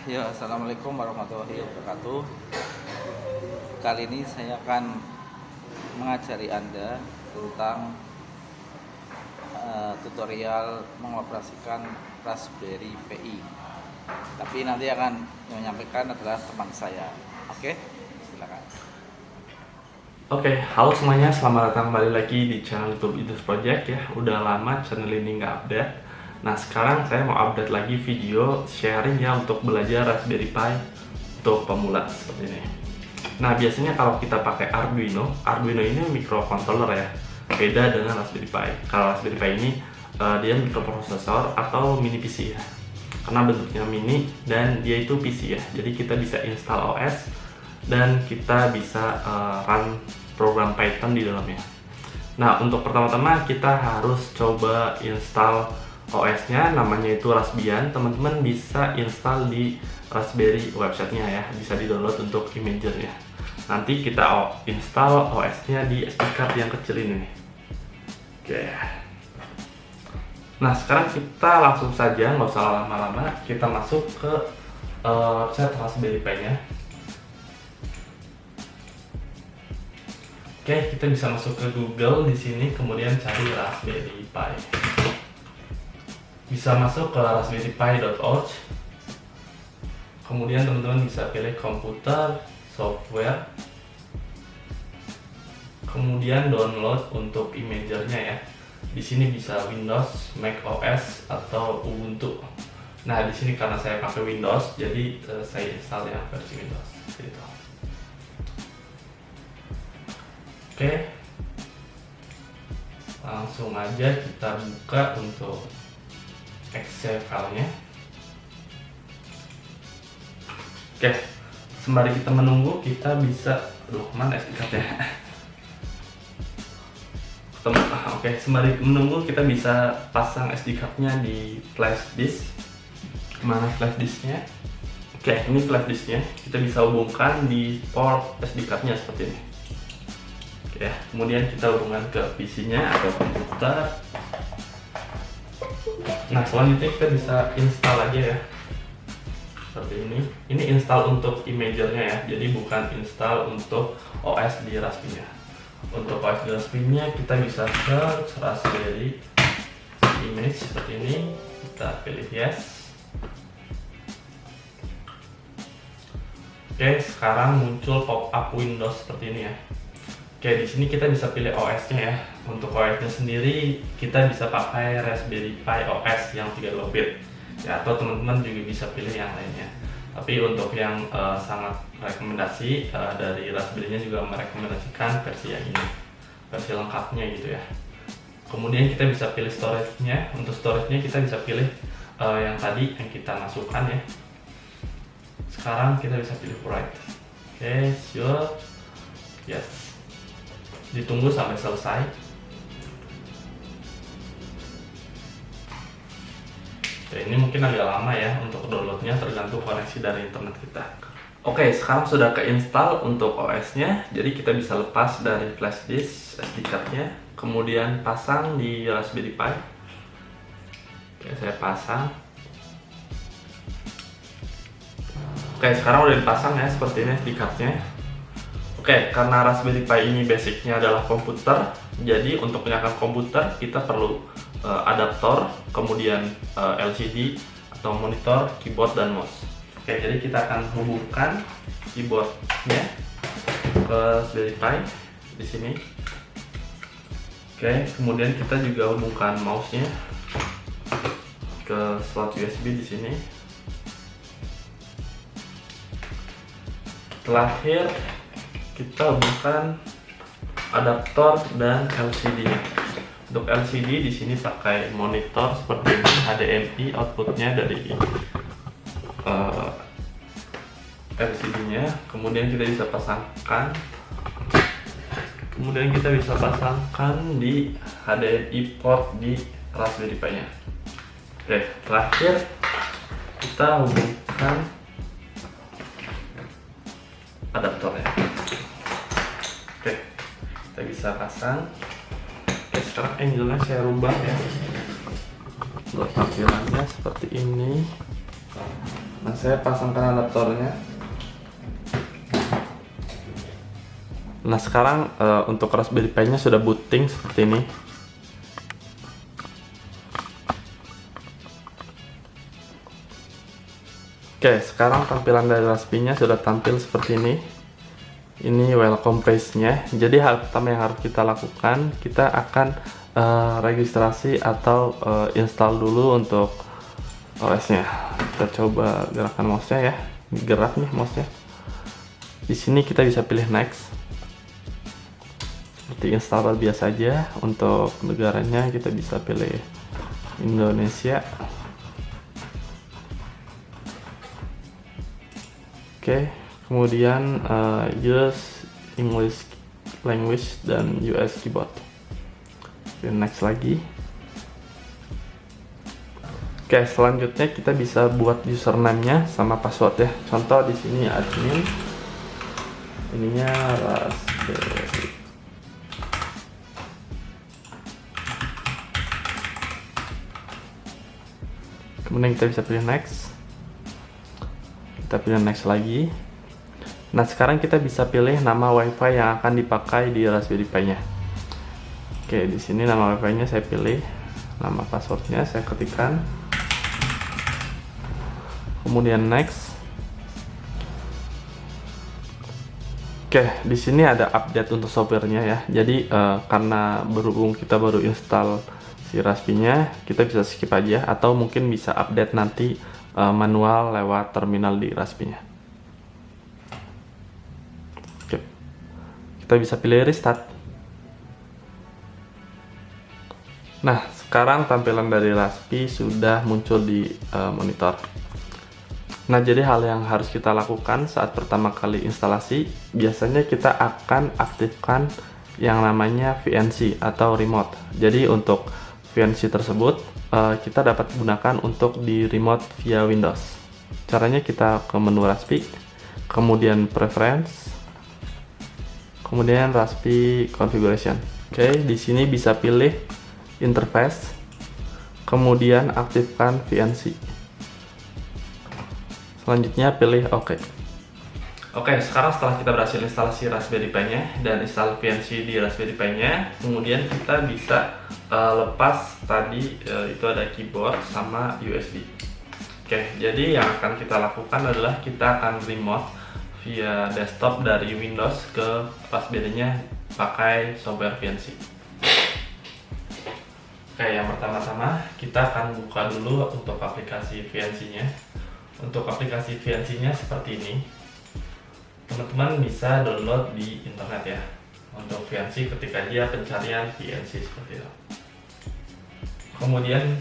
Ya, assalamualaikum warahmatullahi wabarakatuh. Kali ini saya akan mengajari Anda tentang tutorial mengoperasikan Raspberry Pi. Tapi nanti akan menyampaikan adalah teman saya. Oke, silakan. Oke, halo semuanya, selamat datang kembali lagi di channel YouTube Idus Project ya. Udah lama channel ini nggak update. Nah, sekarang saya mau update lagi video sharing ya untuk belajar Raspberry Pi untuk pemula seperti ini. Nah, biasanya kalau kita pakai Arduino ini microcontroller ya. Beda dengan Raspberry Pi. Kalau Raspberry Pi ini dia microprosesor atau mini PC ya. Karena bentuknya mini dan dia itu PC ya. Jadi kita bisa install OS dan kita bisa run program Python di dalamnya. Nah, untuk pertama-tama kita harus coba install OS-nya, namanya itu Raspbian. Teman-teman bisa install di Raspberry websitenya ya, bisa di-download untuk imagernya. Nanti kita install OS-nya di SD card yang kecil ini nih. Oke. Nah, sekarang kita langsung saja, nggak usah lama-lama, kita masuk ke website Raspberry Pi-nya. Oke, kita bisa masuk ke Google di sini, kemudian cari Raspberry Pi. Bisa masuk ke raspberrypi.org. Kemudian teman-teman bisa pilih komputer, software, kemudian download untuk imagernya ya. Di sini bisa Windows, Mac OS atau Ubuntu. Nah, di sini karena saya pakai Windows, jadi saya install yang versi Windows. Gitu. Oke, langsung aja kita buka untuk exe filenya. Oke, sembari kita menunggu, kita bisa mana SD card-nya? Oke, sembari menunggu kita bisa pasang SD card-nya di flash disk. Mana flash disk-nya? Oke, ini flash disk-nya. Kita bisa hubungkan di port SD card-nya seperti ini. Oke, kemudian kita hubungkan ke PC-nya atau komputer. Nah, selanjutnya kita bisa install aja ya, seperti ini. Ini install untuk imagernya ya, jadi bukan install untuk OS di Raspberry-nya. Untuk OS di Raspberry-nya kita bisa search Raspberry image seperti ini. Kita pilih yes. Oke, sekarang muncul pop-up Windows seperti ini ya. Oke, di sini kita bisa pilih OS-nya ya. Untuk OS-nya sendiri kita bisa pakai Raspberry Pi OS yang 32 bit. Ya, atau teman-teman juga bisa pilih yang lainnya. Tapi untuk yang sangat rekomendasi dari Raspberry-nya juga merekomendasikan versi yang ini. Versi lengkapnya gitu ya. Kemudian kita bisa pilih storage-nya. Untuk storage-nya kita bisa pilih yang tadi yang kita masukkan ya. Sekarang kita bisa pilih write. Oke, sure. Yes. Ditunggu sampai selesai. Oke, ini mungkin agak lama ya untuk downloadnya, tergantung koneksi dari internet kita. Oke, sekarang sudah keinstall untuk OS-nya, jadi kita bisa lepas dari flash disk SD card-nya, kemudian pasang di Raspberry Pi. Oke, saya pasang. Oke, sekarang udah dipasang ya, seperti ini SD card-nya. Oke, karena Raspberry Pi ini basicnya adalah komputer, jadi untuk menyalakan komputer kita perlu adaptor, kemudian LCD atau monitor, keyboard dan mouse. Oke, jadi kita akan hubungkan keyboardnya ke Raspberry Pi di sini. Oke, kemudian kita juga hubungkan mouse-nya ke slot USB di sini. Terakhir kita hubungkan adaptor dan LCD-nya. Untuk LCD di sini pakai monitor seperti ini, HDMI outputnya dari LCD-nya. Kemudian kita bisa pasangkan. Di HDMI port di Raspberry Pi-nya. Oke, terakhir kita hubungkan adaptornya. Oke, kita bisa pasang. Oke, sekarang angle-nya saya rubah ya, buat tampilannya seperti ini. Nah, saya pasangkan adaptornya. Nah, sekarang untuk Raspberry Pi-nya sudah booting seperti ini. Oke, sekarang tampilan dari Raspberry-nya sudah tampil seperti ini. Ini welcome page-nya. Jadi hal pertama yang harus kita lakukan, kita akan registrasi atau install dulu untuk OS-nya. Kita coba gerakan mouse-nya ya. Gerak nih mouse-nya. Di sini kita bisa pilih next. Seperti installer biasa aja. Untuk negaranya kita bisa pilih Indonesia. Oke, kemudian use English language dan US keyboard. Dan next lagi. Oke, selanjutnya kita bisa buat username-nya sama password ya. Contoh di sini admin, ininya Raspberry. Kemudian kita bisa pilih next. Kita pilih next lagi. Nah, sekarang kita bisa pilih nama WiFi yang akan dipakai di Raspberry Pi-nya. Oke, di sini nama WiFi-nya saya pilih, nama passwordnya saya ketikkan. Kemudian next. Oke, di sini ada update untuk softwarenya ya. Jadi karena berhubung kita baru install si Raspberry-nya, kita bisa skip aja atau mungkin bisa update nanti manual lewat terminal di Raspberry-nya. Oke. Kita bisa pilih restart. Nah, sekarang tampilan dari Raspberry sudah muncul di monitor. Nah, jadi hal yang harus kita lakukan saat pertama kali instalasi, biasanya kita akan aktifkan yang namanya VNC atau remote. Jadi untuk VNC tersebut kita dapat gunakan untuk di remote via Windows. Caranya kita ke menu Raspberry, kemudian Preference, kemudian Raspberry Configuration. Oke, di sini bisa pilih Interface, kemudian aktifkan VNC. Selanjutnya pilih OK. Oke, sekarang setelah kita berhasil instalasi Raspberry Pi-nya dan install VNC di Raspberry Pi-nya, kemudian kita bisa lepas tadi itu ada keyboard sama USB. Oke, jadi yang akan kita lakukan adalah kita akan remote via desktop dari Windows ke Raspberry-nya pakai software VNC. Oke, yang pertama-tama kita akan buka dulu untuk aplikasi VNC-nya. Untuk aplikasi VNC-nya seperti ini. Teman-teman bisa download di internet ya. Untuk VNC ketika aja pencarian VNC seperti itu. Kemudian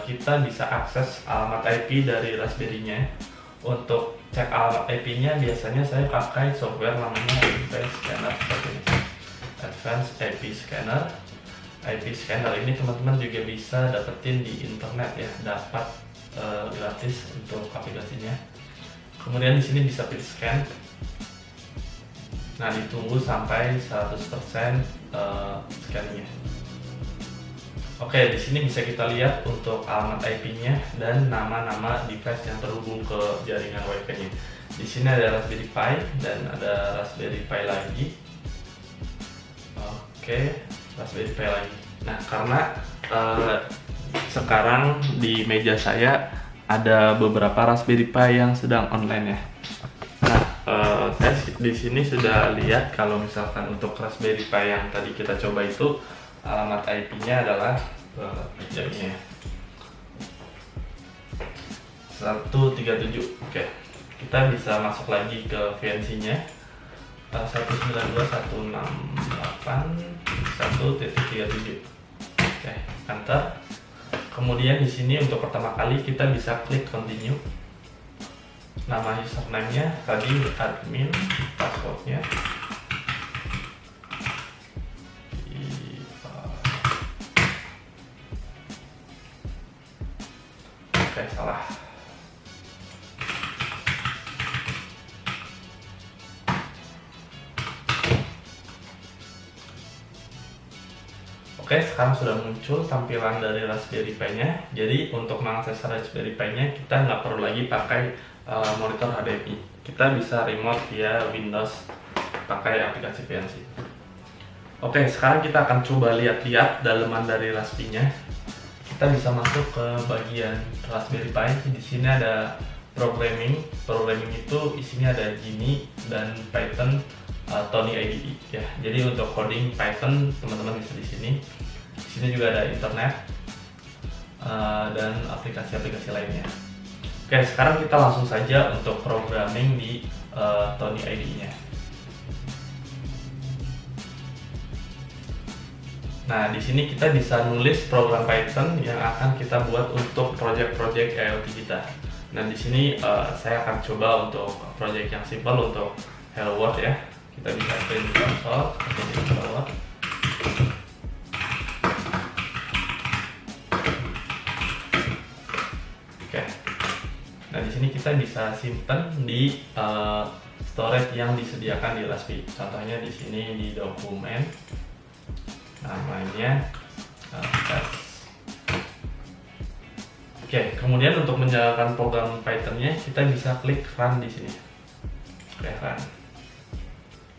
kita bisa akses alamat IP dari Raspberry-nya. Untuk cek alamat IP-nya biasanya saya pakai software namanya Advanced Scanner seperti ini. Advanced IP Scanner. IP Scanner ini teman-teman juga bisa dapetin di internet ya, dapat gratis untuk aplikasinya. Kemudian di sini bisa pilih scan. Nah, ditunggu sampai 100% scan-nya. Oke, di sini bisa kita lihat untuk alamat IP-nya dan nama-nama device yang terhubung ke jaringan Wi-Fi-nya. Di sini ada Raspberry Pi dan ada Raspberry Pi lagi. Oke, Raspberry Pi lagi. Nah, karena sekarang di meja saya ada beberapa Raspberry Pi yang sedang online ya. Nah, saya di sini sudah lihat kalau misalkan untuk Raspberry Pi yang tadi kita coba itu alamat IP-nya adalah ini ya, 137. Oke, kita bisa masuk lagi ke VNC-nya 192.168.1.37. Oke, enter. Kemudian di sini untuk pertama kali kita bisa klik continue. Nama username-nya tadi admin, password-nya oke, salah. Oke, sekarang sudah muncul tampilan dari Raspberry Pi-nya. Jadi untuk mengakses Raspberry Pi-nya kita nggak perlu lagi pakai monitor HDMI. Kita bisa remote via Windows pakai aplikasi VNC. Oke, sekarang kita akan coba lihat-lihat daleman dari Raspi-nya. Kita bisa masuk ke bagian Raspberry Pi. Di sini ada programming. Programming itu isinya ada Geany dan Python, Tony IDE ya. Jadi untuk coding Python teman-teman bisa di sini. Di sini juga ada internet dan aplikasi-aplikasi lainnya. Oke, sekarang kita langsung saja untuk programming di Tony IDE-nya. Nah, di sini kita bisa nulis program Python yang akan kita buat untuk project-project IoT kita. Nah, di sini saya akan coba untuk project yang simple untuk Hello World ya. Kita bisa print console seperti ini, Hello World. Oke. Nah, di sini kita bisa simpan di storage yang disediakan di Raspi. Contohnya di sini di dokumen. Namanya test. Oke, kemudian untuk menjalankan program Python-nya kita bisa klik run di sini. Oke, run.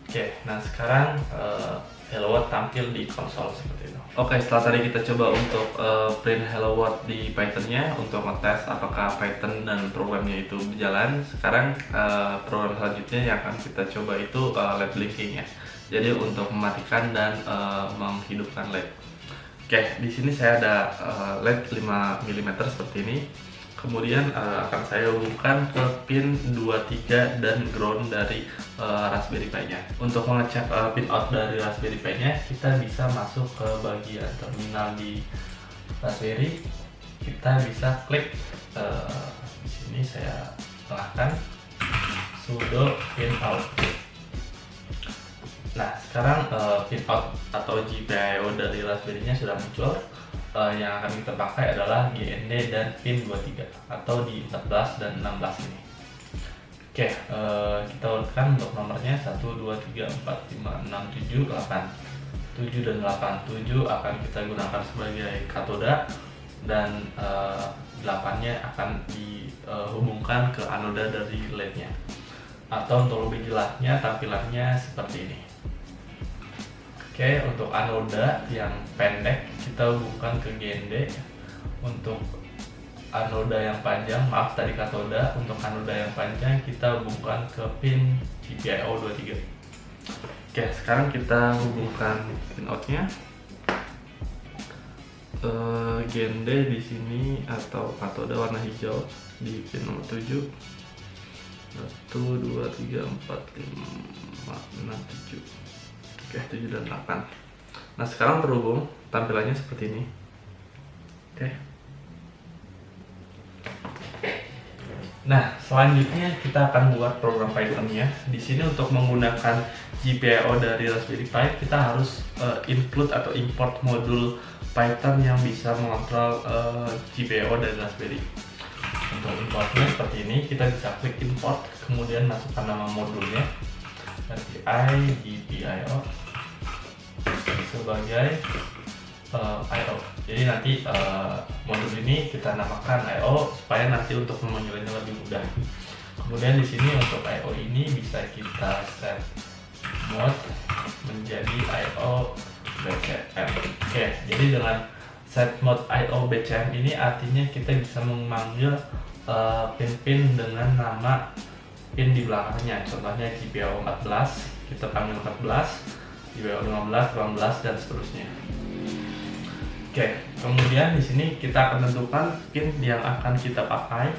Oke, nah sekarang Hello World tampil di konsol seperti itu. Oke, setelah tadi kita coba untuk print Hello World di Python-nya untuk ngetes apakah Python dan programnya itu berjalan. Sekarang program selanjutnya yang akan kita coba itu LED blinking ya. Jadi untuk mematikan dan menghidupkan LED. Oke, di sini saya ada LED 5 mm seperti ini. Kemudian akan saya hubungkan ke pin 23 dan ground dari Raspberry Pi-nya. Untuk mengecek pin out dari Raspberry Pi-nya, kita bisa masuk ke bagian terminal di Raspberry. Kita bisa klik di sini saya tengahkan sudo pin out. Nah, sekarang pin out atau GPIO dari Raspberry-nya sudah muncul. Yang akan kita pakai adalah GND dan pin 23 atau di 14 dan 16 ini. Oke, kita urutkan untuk nomornya 1, 2, 3, 4, 5, 6, 7, 8 7 dan 8. 7 akan kita gunakan sebagai katoda dan 8-nya akan dihubungkan ke anoda dari LED-nya. Atau untuk lebih jelasnya tampilannya seperti ini. Oke, untuk anoda yang pendek kita hubungkan ke GND. Untuk anoda yang panjang, maaf tadi katoda, untuk anoda yang panjang kita hubungkan ke pin GPIO 23. Oke, sekarang kita hubungkan pin out-nya. GND di sini atau katoda warna hijau di pin nomor 7. 1, 2, 3, 4, 5, 6, 7. Oke, 7 dan 8. Nah, sekarang terhubung, tampilannya seperti ini. Oke. Nah, selanjutnya kita akan buat program Python-nya. Di sini untuk menggunakan GPIO dari Raspberry Pi, kita harus include atau import modul Python yang bisa mengontrol GPIO dari Raspberry. Untuk importnya seperti ini, kita bisa klik import, kemudian masukkan nama modulnya. RPI GPIO sebagai IO. Jadi nanti modul ini kita namakan IO supaya nanti untuk memanggilnya lebih mudah. Kemudian di sini untuk IO ini bisa kita set mode menjadi IO BCM. Oke, jadi dengan set mode IO BCM ini artinya kita bisa memanggil pin-pin dengan nama pin di belakangnya. Contohnya GPIO 14, kita panggil 14, GPIO 15, 18 dan seterusnya. Oke, kemudian di sini kita akan tentukan pin yang akan kita pakai.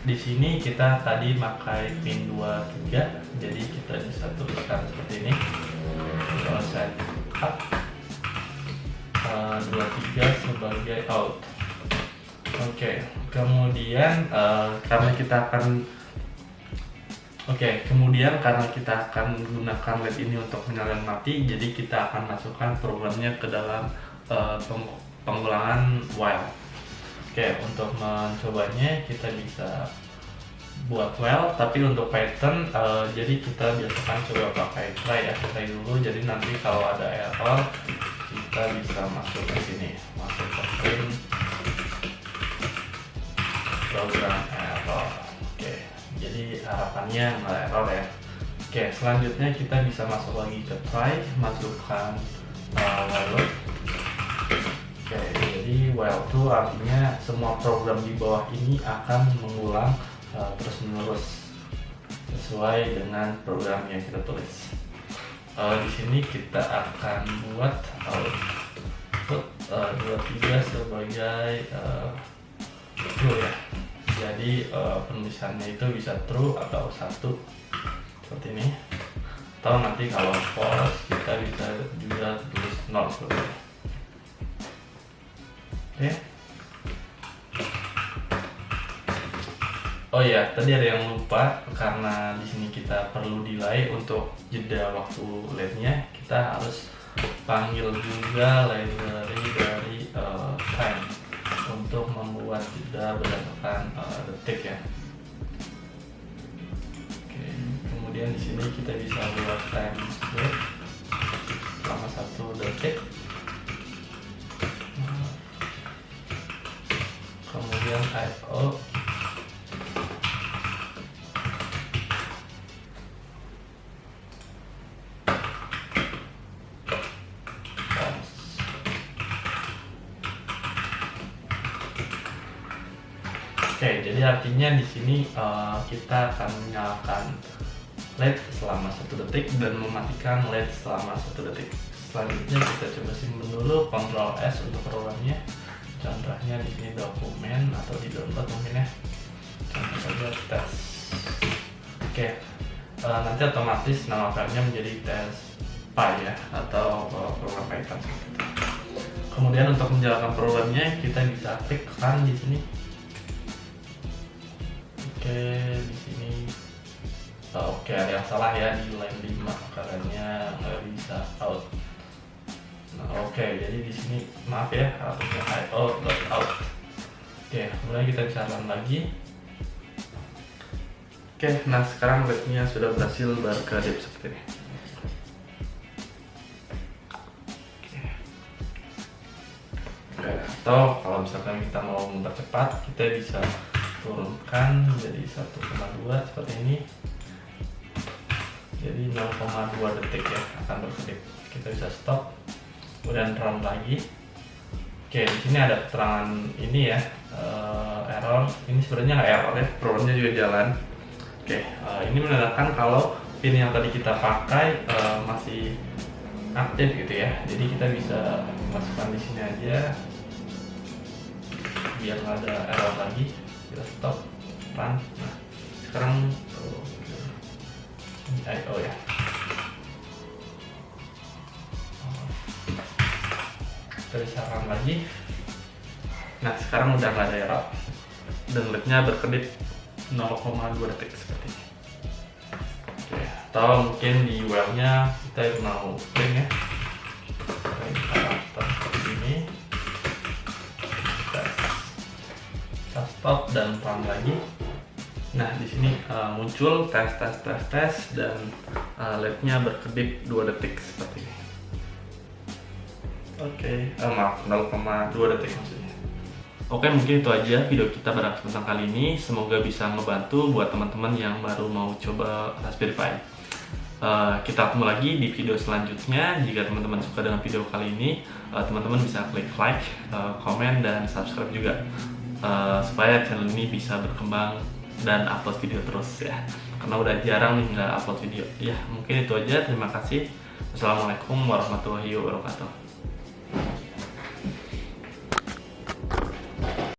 Di sini kita tadi pakai pin 23, jadi kita bisa tuliskan seperti ini. Kalau saya up 23 sebagai out. Oke, kemudian karena kita akan gunakan LED ini untuk menyalakan mati, jadi kita akan masukkan programnya ke dalam pengulangan while. Oke, untuk mencobanya kita bisa buat while, tapi untuk Python jadi kita biasakan coba pakai try ya, try dulu. Jadi nanti kalau ada error kita bisa masuk ke sini, masuk ke print program error. Oke, jadi harapannya nggak error ya. Oke, selanjutnya kita bisa masuk lagi ke try, masukkan while loop. Oke, jadi while to artinya semua program di bawah ini akan mengulang terus menerus sesuai dengan program yang kita tulis. Di sini kita akan buat output 23 sebagai true ya. Jadi penulisannya itu bisa true atau 1 seperti ini. Atau nanti kalau false kita bisa juga tulis 0 seperti ini. Oke. Oh ya, tadi ada yang lupa, karena di sini kita perlu delay untuk jeda waktu LED-nya, kita harus panggil juga library dari time untuk membuat jeda berdasarkan detik ya. Oke, kemudian di sini kita bisa buat time wait selama 1 detik. Kemudian IO Oke, jadi artinya di sini kita akan menyalakan LED selama 1 detik dan mematikan LED selama 1 detik. Selanjutnya kita coba simpan dulu, Ctrl S untuk programnya. Contohnya di sini dokumen atau di download mungkin ya. Contoh saja tes. Oke, nanti otomatis nama filenya menjadi tes Py ya, atau program Python. Kemudian untuk menjalankan programnya kita bisa klik run di sini. Oke, di sini oke, ada yang salah ya di line 5 karena nggak bisa out. Nah, oke, jadi di sini maaf ya, harusnya io.out. Oke, kemudian kita bisa run lagi. Oke, nah sekarang LED-nya sudah berhasil berkedip seperti ini. Oke, atau kalau misalkan kita mau mempercepat, kita bisa turunkan menjadi 1,2 seperti ini. Jadi 0,2 detik ya akan berkedip. Kita bisa stop, kemudian run lagi. Oke, di sini ada keterangan ini ya, error. Ini sebenarnya nggak error ya, programnya juga jalan. Oke, ini menandakan kalau pin yang tadi kita pakai masih aktif gitu ya. Jadi kita bisa masukkan di sini aja biar nggak ada error lagi. Kita stop, run. Nah, sekarang ini IO ya. Kita bisa run lagi. Nah, sekarang udah nggak ada error dan LED-nya berkedip 0,2 detik seperti ini. Oke, atau mungkin di while-nya kita mau print ya, print karakter seperti ini. Kita stop dan run lagi. Nah, di sini muncul tes dan LED-nya berkedip 2 detik seperti ini. Oke, maaf, 0,2 detik maksudnya. Oke, mungkin itu aja video kita pada kesempatan kali ini. Semoga bisa ngebantu buat teman-teman yang baru mau coba Raspberry Pi. Kita ketemu lagi di video selanjutnya. Jika teman-teman suka dengan video kali ini, teman-teman bisa klik like, komen, dan subscribe juga, supaya channel ini bisa berkembang dan upload video terus ya. Karena udah jarang nih nggak upload video. Ya, mungkin itu aja. Terima kasih. Wassalamualaikum warahmatullahi wabarakatuh.